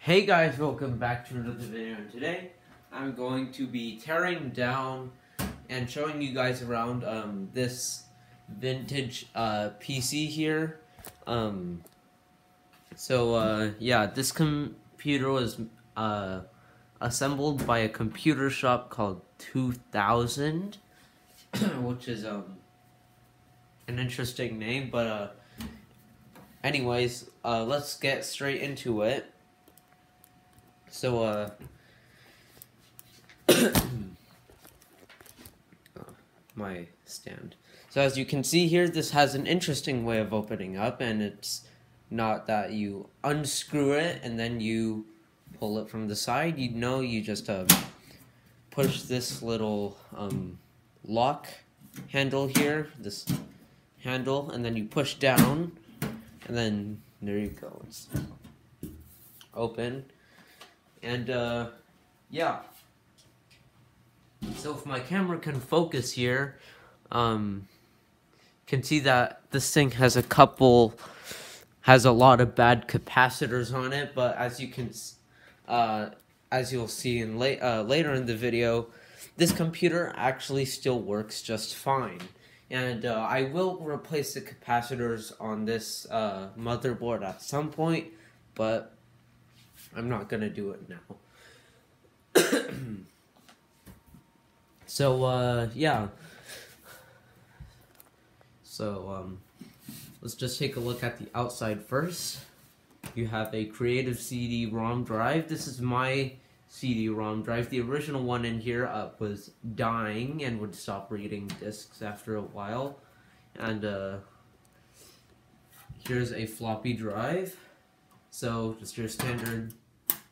Hey guys, welcome back to another video, and today I'm going to be tearing down and showing you guys around this vintage PC here. Yeah, this computer was assembled by a computer shop called 2000, which is an interesting name, but anyways, let's get straight into it. So, my stand. So as you can see here, this has an interesting way of opening up, and it's not that you unscrew it and then you pull it from the side. You just push this little lock handle here, this handle, and then you push down, and then there you go. It's open. And, yeah. So if my camera can focus here, can see that this thing has a lot of bad capacitors on it, but as you'll see in later in the video, this computer actually still works just fine. And, I will replace the capacitors on this, motherboard at some point, but I'm not gonna do it now. So, yeah. So, let's just take a look at the outside first. You have a creative CD-ROM drive. This is my CD-ROM drive. The original one in here was dying and would stop reading discs after a while. And, here's a floppy drive. So, just your standard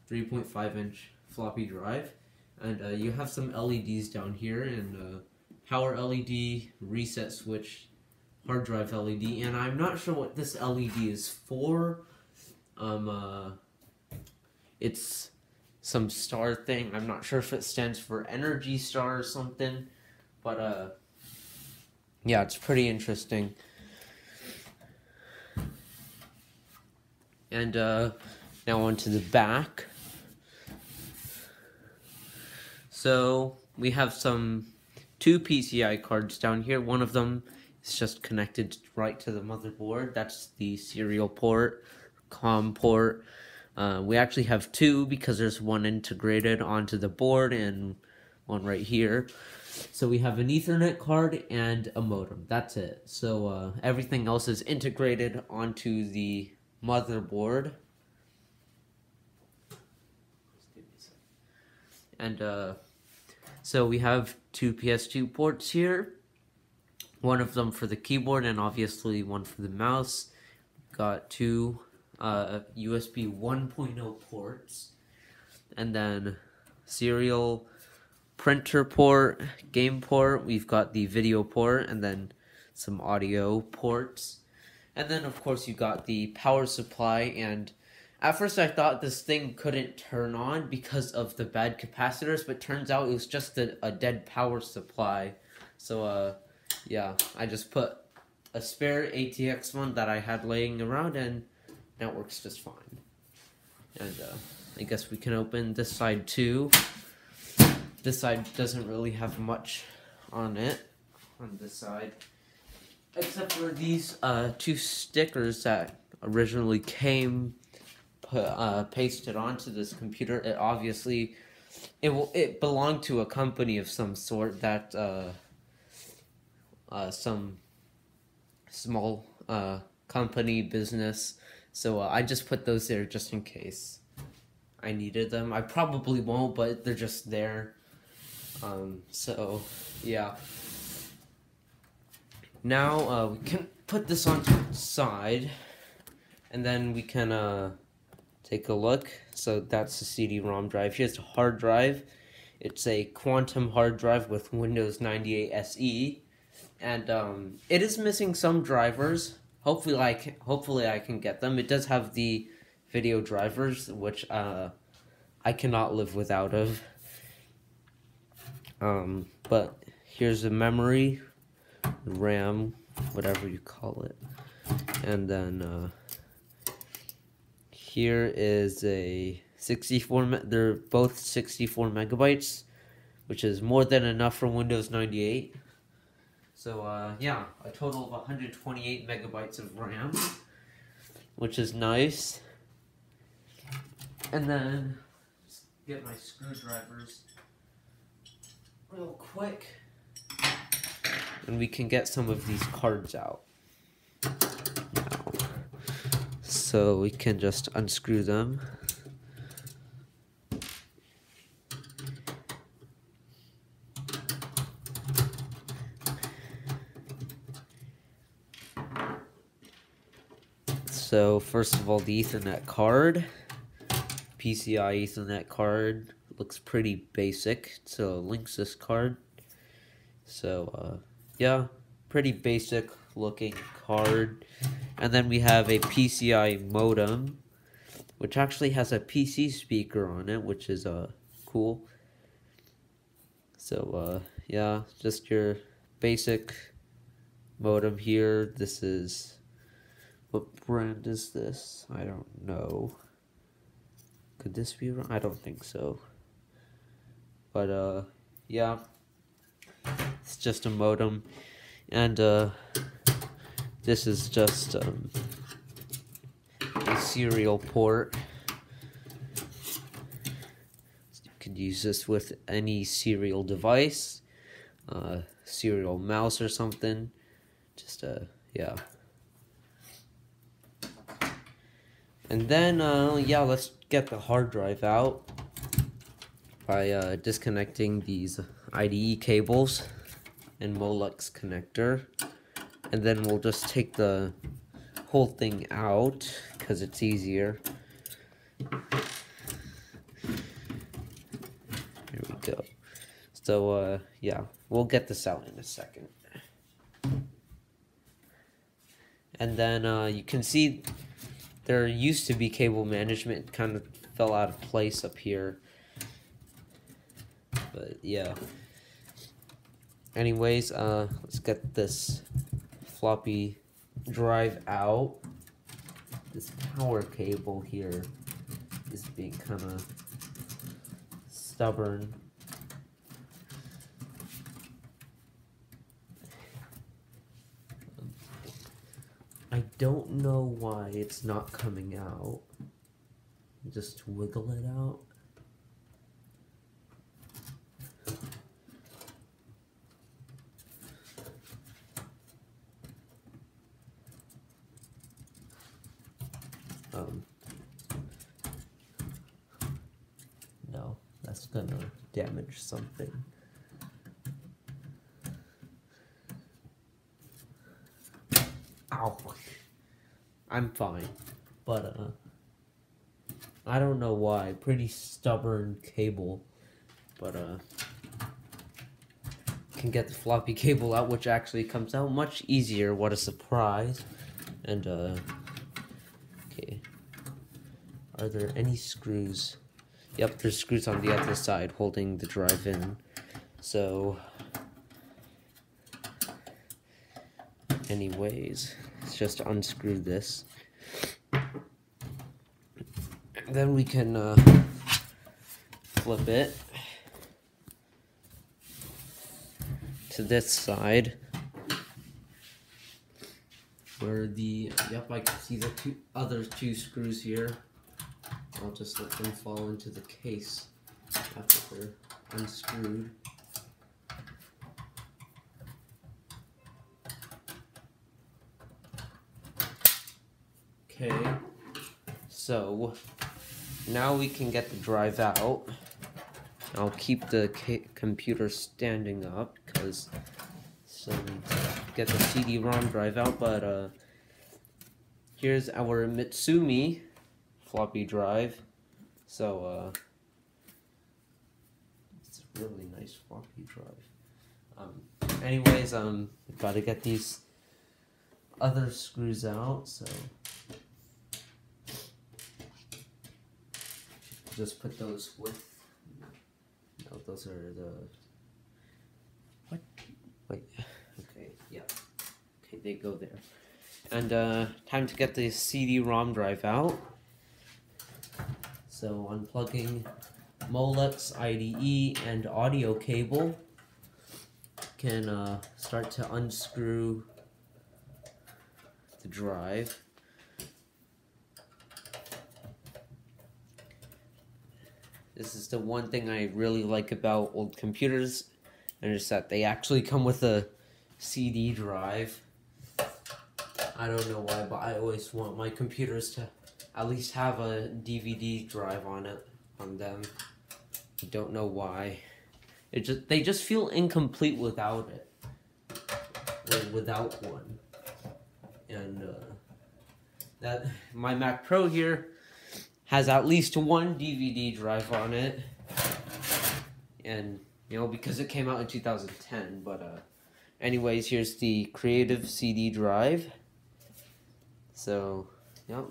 3.5-inch floppy drive. And you have some LEDs down here, and power LED, reset switch, hard drive LED, and I'm not sure what this LED is for. It's some star thing. I'm not sure if it stands for Energy Star or something, but yeah, it's pretty interesting. And now onto the back. So we have two PCI cards down here. One of them is just connected right to the motherboard. That's the serial port, COM port. We actually have two because there's one integrated onto the board and one right here. So we have an Ethernet card and a modem. That's it. So everything else is integrated onto the motherboard. And so we have two PS2 ports here, one of them for the keyboard and obviously one for the mouse. Got two USB 1.0 ports, and then serial printer port, game port. We've got the video port, and then some audio ports. And then of course you got the power supply, and at first I thought this thing couldn't turn on because of the bad capacitors, but turns out it was just a dead power supply. So, yeah, I just put a spare ATX one that I had laying around, and that works just fine. And, I guess we can open this side too. This side doesn't really have much on it, on this side, except for these, two stickers that originally came pasted onto this computer. It obviously it belonged to a company of some sort, that some small company business. So I just put those there just in case I needed them. I probably won't, but they're just there. So yeah. Now we can put this onto the side, and then we can take a look. So that's the CD-ROM drive. Here's the hard drive. It's a quantum hard drive with Windows 98 SE, and it is missing some drivers. Hopefully I can get them. It does have the video drivers, which I cannot live without of. But here's the memory, RAM, whatever you call it, and then here is a They're both 64 megabytes, which is more than enough for Windows 98. So yeah, a total of 128 megabytes of RAM, which is nice. And then just get my screwdrivers real quick, and we can get some of these cards out now. So we can just unscrew them. So first of all, the Ethernet card, PCI Ethernet card, looks pretty basic. So Linksys card. So yeah, pretty basic looking card. And then we have a PCI modem, which actually has a PC speaker on it, which is cool. So yeah, just your basic modem here. This is, what brand is this? I don't know. Could this be wrong? I don't think so. But yeah, it's just a modem, and this is just a serial port. You could use this with any serial device, serial mouse or something. Just yeah. And then yeah, let's get the hard drive out by disconnecting these IDE cables and Molex connector, and then we'll just take the whole thing out because it's easier. There we go. So yeah, we'll get this out in a second. And then you can see there used to be cable management, kind of fell out of place up here. But yeah. Anyways, let's get this floppy drive out. This power cable here is being kind of stubborn. I don't know why it's not coming out. Just wiggle it out. No, that's gonna damage something. Ow. I'm fine, but I don't know why. Pretty stubborn cable, but can get the floppy cable out, which actually comes out much easier. What a surprise! And okay, are there any screws? Yep, there's screws on the other side holding the drive in. So, anyways, let's just unscrew this. And then we can flip it to this side, where the, yep, I can see the other two screws here. I'll just let them fall into the case after they're unscrewed. Okay, so now we can get the drive out. I'll keep the computer standing up because so we need to get the CD-ROM drive out. But here's our Mitsumi floppy drive. So it's a really nice floppy drive. Anyways, gotta get these other screws out. So just put those with. No, those are the. What? Wait. Okay. Yeah. Okay, they go there. And time to get the CD-ROM drive out. So unplugging Molex IDE and audio cable can start to unscrew the drive. This is the one thing I really like about old computers, and it's that they actually come with a CD drive. I don't know why, but I always want my computers to at least have a DVD drive on them. I don't know why. They just feel incomplete without it, or without one. And that my Mac Pro here has at least one DVD drive on it, and you know, because it came out in 2010. But anyways, here's the Creative CD drive. So, yep.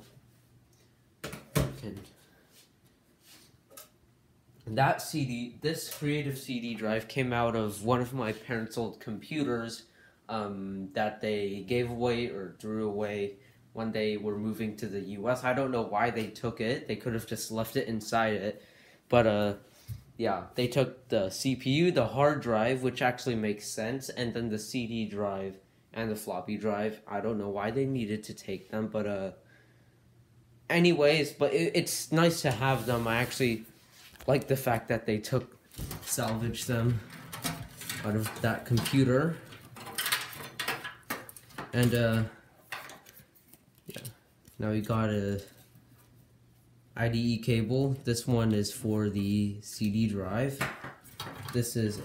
This Creative CD drive came out of one of my parents' old computers that they gave away or threw away when they were moving to the US. I don't know why they took it. They could have just left it inside it. But yeah, they took the CPU, the hard drive, which actually makes sense, and then the CD drive and the floppy drive. I don't know why they needed to take them, but anyways, but it's nice to have them. I actually like the fact that they salvaged them out of that computer. And yeah, now we got a IDE cable. This one is for the CD drive. This is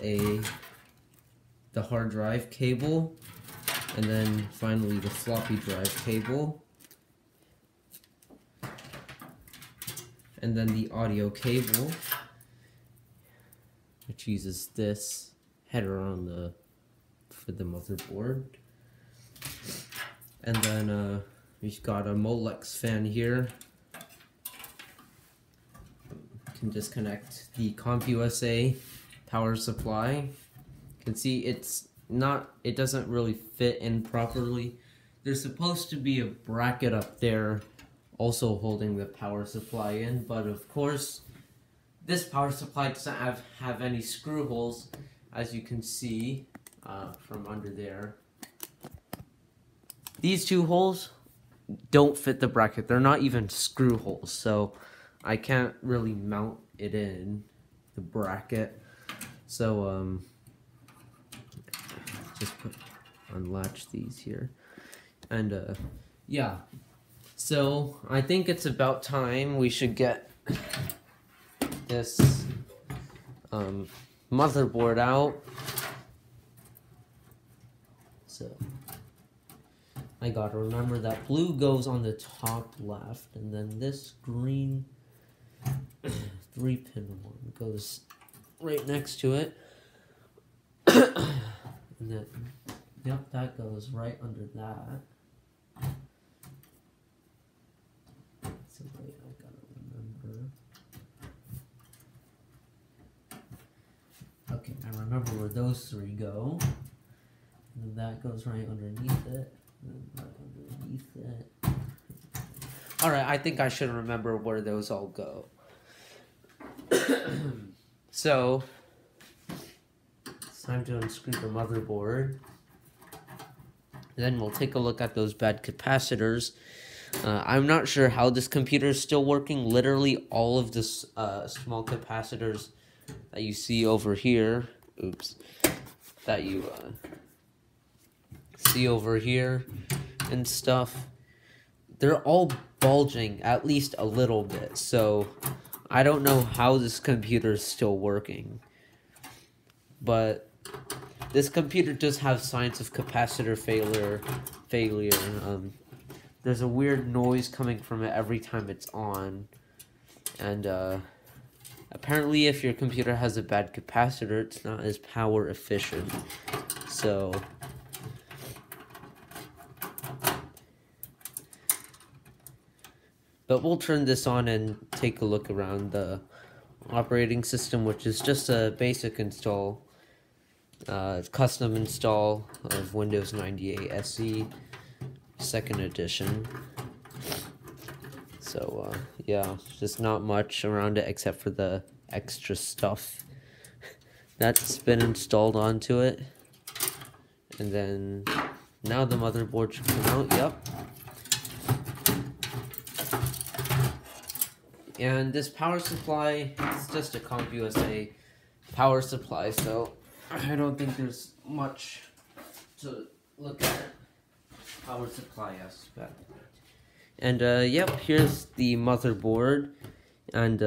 the hard drive cable, and then finally the floppy drive cable, and then the audio cable, which uses this header for the motherboard. And then we've got a Molex fan here. Can disconnect the CompUSA power supply. You can see it doesn't really fit in properly. There's supposed to be a bracket up there also holding the power supply in, but of course this power supply doesn't have any screw holes, as you can see from under there. These two holes don't fit the bracket. They're not even screw holes, so I can't really mount it in the bracket. So just unlatch these here. And yeah, so I think it's about time we should get this motherboard out. So I gotta remember that blue goes on the top left, and then this green 3-pin one goes right next to it. And then, yep, that goes right under that. So wait, I gotta remember. Okay, I remember where those three go. And that goes right underneath it. Alright, I think I should remember where those all go. So, it's time to unscrew the motherboard. Then we'll take a look at those bad capacitors. I'm not sure how this computer is still working. Literally all of the small capacitors that you see over here, that you see over here and stuff, they're all bulging at least a little bit. So I don't know how this computer is still working, but this computer does have signs of capacitor failure. There's a weird noise coming from it every time it's on, and apparently if your computer has a bad capacitor, it's not as power efficient. So but we'll turn this on and take a look around the operating system, which is just a basic install, custom install of Windows 98 SE, 2nd edition. So yeah, just not much around it except for the extra stuff that's been installed onto it. And then now the motherboard should come out. Yep. And this power supply is just a CompUSA power supply, so I don't think there's much to look at power supply aspect. And yep, here's the motherboard, and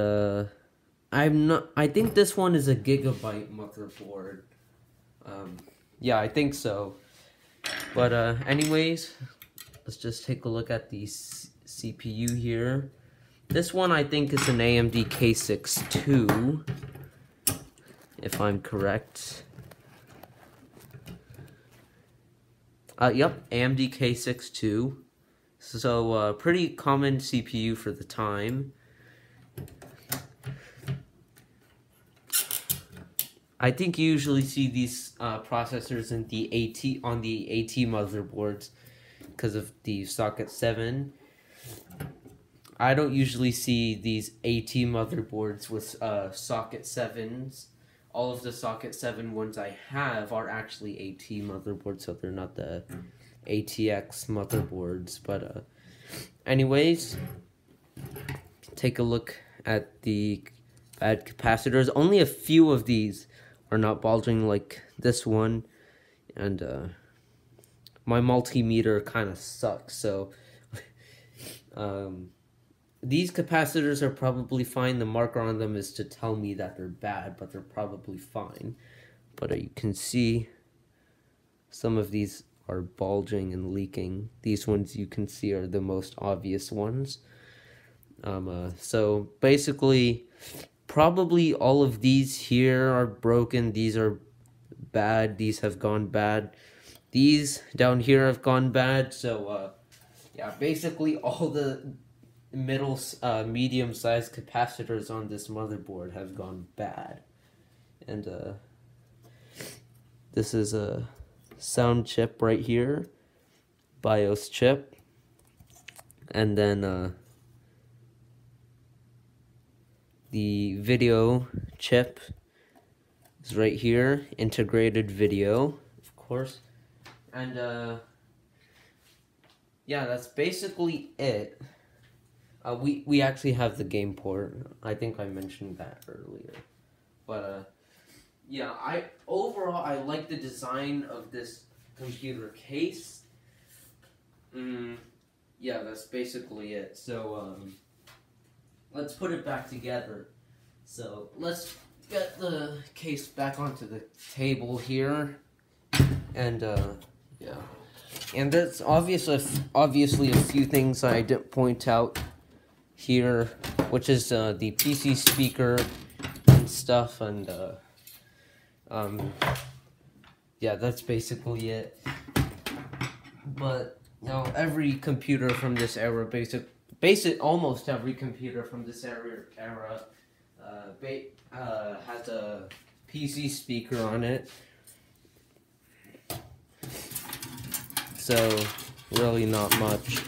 I think this one is a gigabyte motherboard. Yeah, I think so. But anyways, let's just take a look at the CPU here. This one I think is an AMD K6-2, if I'm correct. Yep, AMD K6-2. So, pretty common CPU for the time. I think you usually see these processors in the AT motherboards because of the socket 7. I don't usually see these AT motherboards with socket 7s. All of the socket 7 ones I have are actually AT motherboards, so they're not the ATX motherboards. But anyways, take a look at the bad capacitors. Only a few of these are not bulging like this one, and my multimeter kind of sucks, so these capacitors are probably fine. The marker on them is to tell me that they're bad, but they're probably fine. But you can see some of these are bulging and leaking. These ones you can see are the most obvious ones. So basically, probably all of these here are broken. These are bad. These have gone bad. These down here have gone bad. So yeah, basically all the medium-sized capacitors on this motherboard have gone bad. And this is a sound chip right here, BIOS chip, and then the video chip is right here, integrated video, of course. And yeah, that's basically it. We actually have the game port. I think I mentioned that earlier. But yeah, overall I like the design of this computer case. Yeah, that's basically it. So let's put it back together. So let's get the case back onto the table here. And yeah. And there's obviously a few things I didn't point out here, which is the PC speaker and stuff, and yeah, that's basically it. But now every computer from this era, almost every computer from this era has a PC speaker on it. So really not much.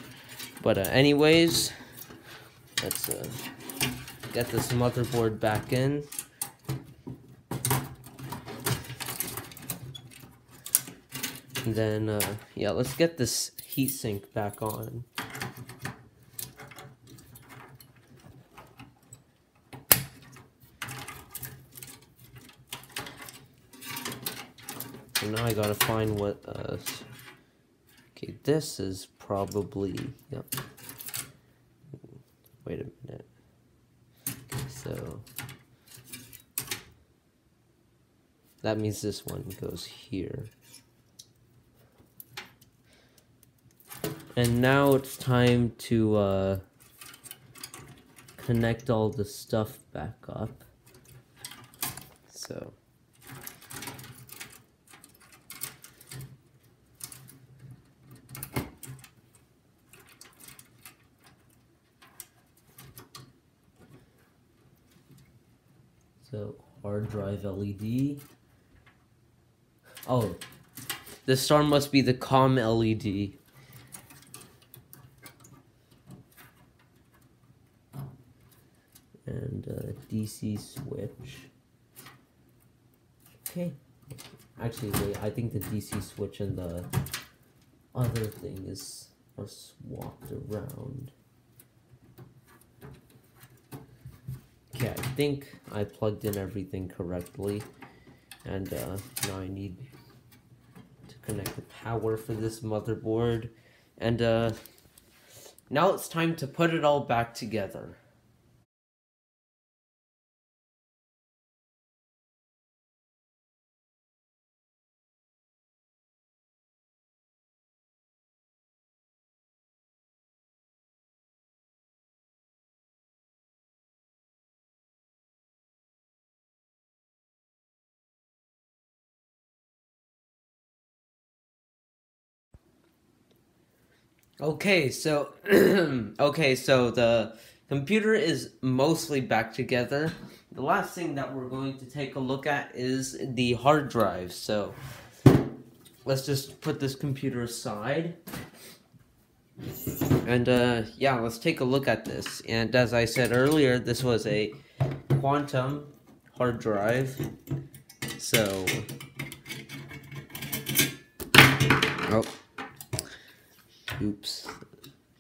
But anyways, let's get this motherboard back in. And then, yeah, let's get this heatsink back on. So now I gotta find what, okay, this is probably, yep. Wait a minute. Okay, so that means this one goes here. And now it's time to connect all the stuff back up. So hard drive LED. Oh, this star must be the COM LED. and a DC switch. Okay. Actually, wait, I think the DC switch and the other thing are swapped around. Okay, I think I plugged in everything correctly, and now I need to connect the power for this motherboard, and now it's time to put it all back together. Okay, so so the computer is mostly back together. The last thing that we're going to take a look at is the hard drive. So let's just put this computer aside. And yeah, let's take a look at this. And as I said earlier, this was a quantum hard drive. So oh. Oops.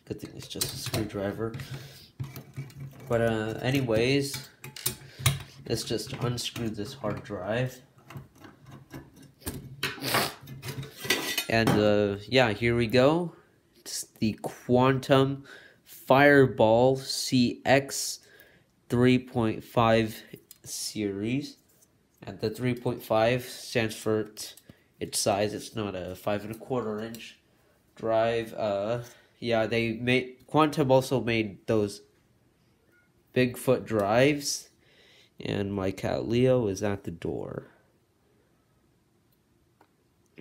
Good thing it's just a screwdriver. But anyways, let's just unscrew this hard drive. And yeah, here we go. It's the Quantum Fireball CX 3.5 series. And the 3.5 stands for its size. It's not a 5 1/4 inch drive. Yeah, Quantum also made those Bigfoot drives, and my cat Leo is at the door.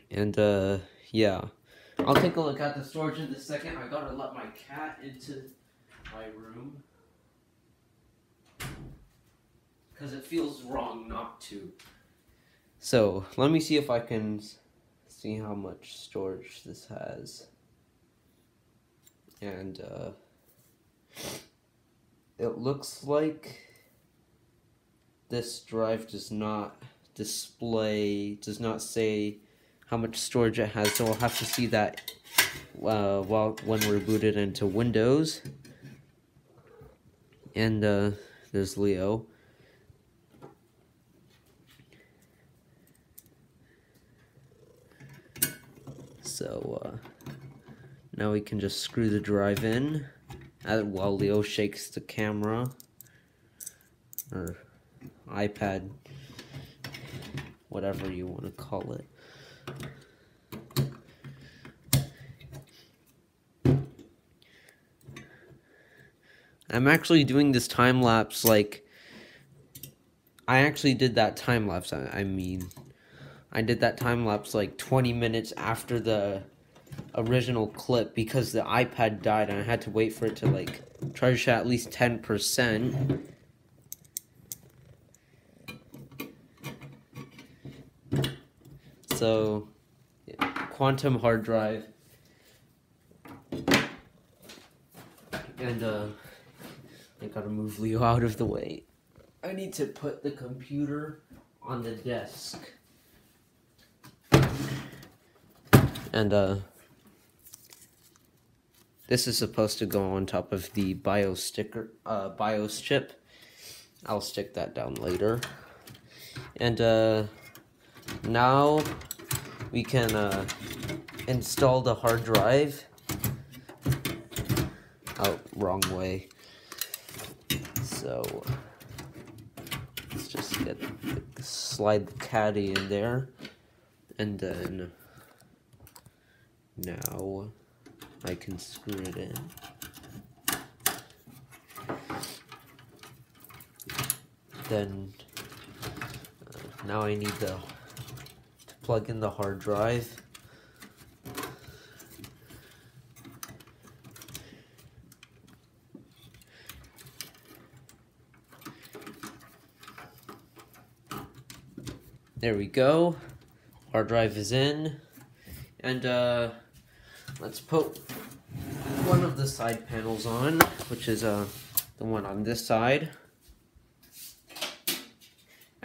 And yeah, I'll take a look at the storage in a second. I gotta let my cat into my room because it feels wrong not to. So let me see if I can see how much storage this has. And it looks like this drive does not say how much storage it has, so we'll have to see that when we're booted into Windows. And there's Leo. So now we can just screw the drive in while Leo shakes the camera or iPad, whatever you want to call it. I'm actually doing this time lapse like I actually did that time lapse. I did that time lapse like 20 minutes after the original clip because the iPad died and I had to wait for it to like charge at least 10%. So, yeah, quantum hard drive. And I gotta move Leo out of the way. I need to put the computer on the desk. And this is supposed to go on top of the BIOS chip. I'll stick that down later. And now we can install the hard drive. Oh, wrong way. So let's just slide the caddy in there, and then now I can screw it in. Then now I need to plug in the hard drive. There we go. Hard drive is in. And let's put one of the side panels on, which is the one on this side.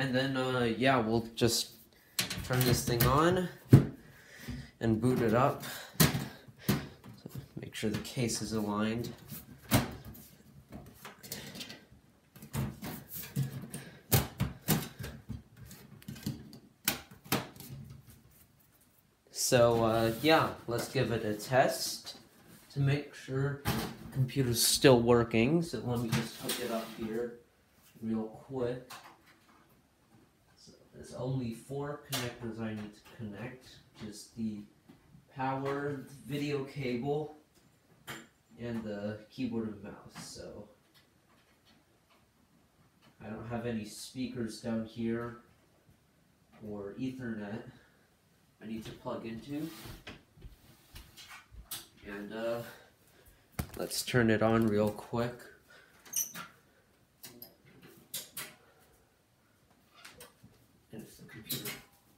And then, yeah, we'll just turn this thing on and boot it up. So make sure the case is aligned. So, yeah, let's give it a test to make sure the computer's still working. So let me just hook it up here real quick. So there's only 4 connectors I need to connect, which is the power, video cable, and the keyboard and mouse. So I don't have any speakers down here or Ethernet I need to plug into. And let's turn it on real quick. And if the computer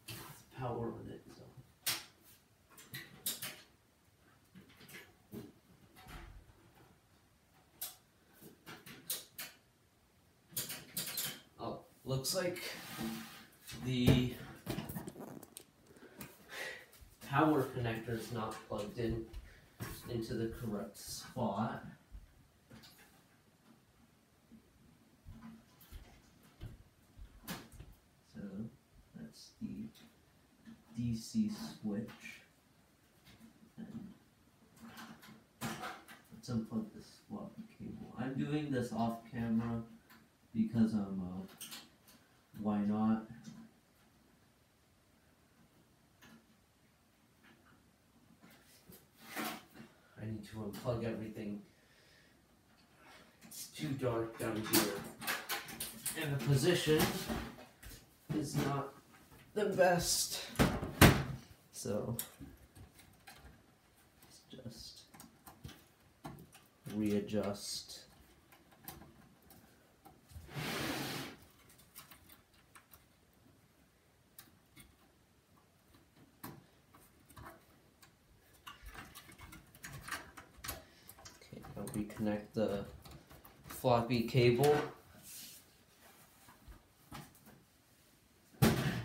has power on it, so. Oh, looks like the power connector is not plugged in into the correct spot. So that's the DC switch. And let's unplug this floppy cable. I'm doing this off camera because why not? I need to unplug everything. It's too dark down here. And the position is not the best. So let's just readjust. Reconnect the floppy cable.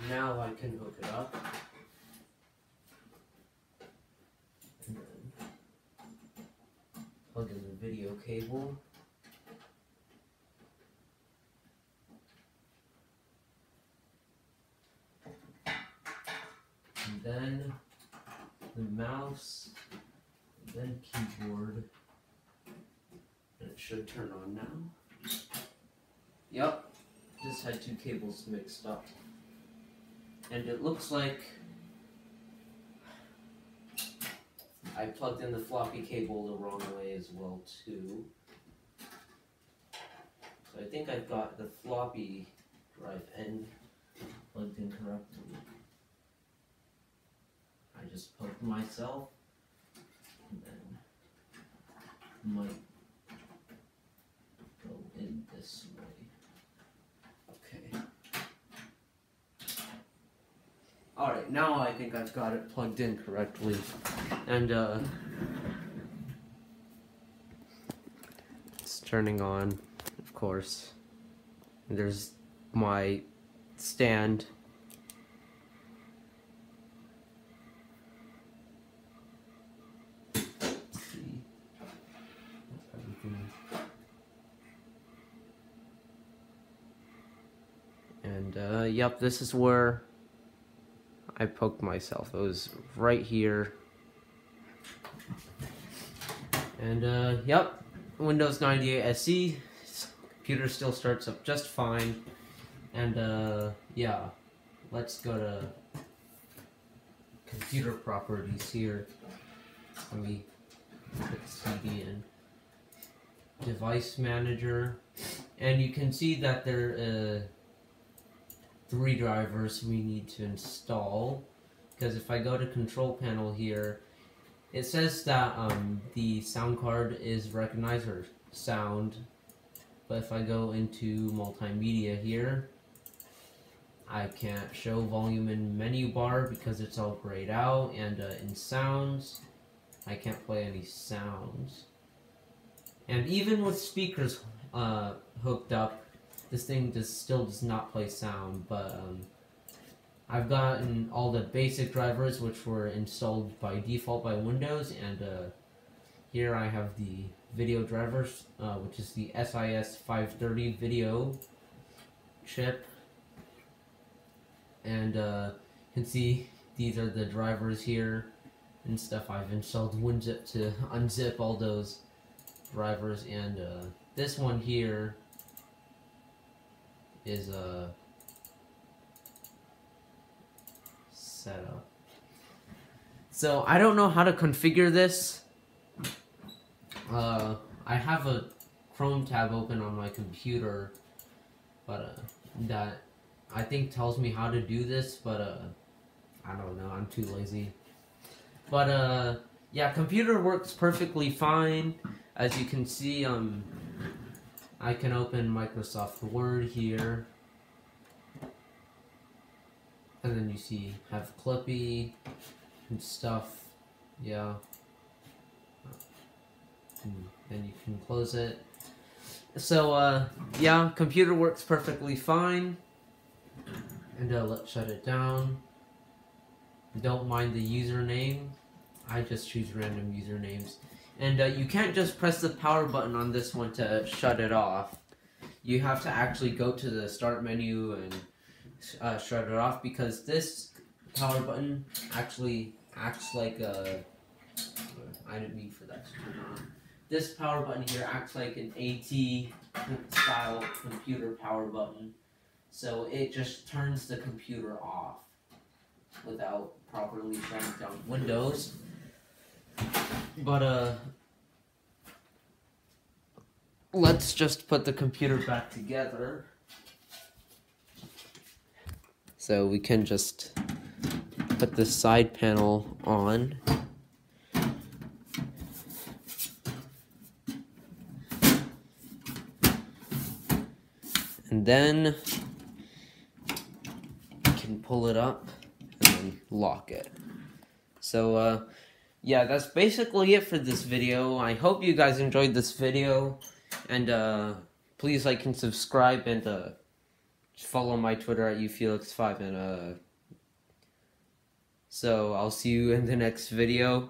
Now I can hook it up. And then plug in the video cable. And then the mouse, and then keyboard. And it should turn on now. Yep, just had 2 cables mixed up. And it looks like I plugged in the floppy cable the wrong way as well too. So I think I've got the floppy drive end plugged in correctly. I just poked myself and then might go in this way. Okay. Alright, now I think I've got it plugged in correctly. And it's turning on, of course. And there's my stand. And yep, this is where I poked myself. It was right here. And yep, Windows 98 SE. Computer still starts up just fine. And yeah, let's go to computer properties here. Let me put the CD in. Device manager. And you can see that there 3 drivers we need to install, because if I go to control panel here, it says that the sound card is recognizer sound, but if I go into multimedia here, I can't show volume in menu bar because it's all grayed out, and in sounds I can't play any sounds. And even with speakers hooked up, this thing just still does not play sound, but I've gotten all the basic drivers which were installed by default by Windows, and here I have the video drivers, which is the SIS530 video chip, and you can see these are the drivers here and stuff. I've installed WinZip to unzip all those drivers, and this one here is a setup. So I don't know how to configure this. I have a Chrome tab open on my computer, but that I think tells me how to do this, but I don't know, I'm too lazy. But yeah, computer works perfectly fine. As you can see, I can open Microsoft Word here, and then you see have Clippy and stuff. Yeah. Then you can close it. So yeah, computer works perfectly fine. And let's shut it down. Don't mind the username. I just choose random usernames. And you can't just press the power button on this one to shut it off. You have to actually go to the start menu and shut it off, because this power button actually acts like a... I didn't mean for that to turn on. This power button here acts like an AT style computer power button. So it just turns the computer off without properly shutting down Windows. But let's just put the computer back together. So we can just put the side panel on. And then you can pull it up and then lock it. So yeah, that's basically it for this video. I hope you guys enjoyed this video, and please like and subscribe, and follow my Twitter at ufelix5, and so I'll see you in the next video.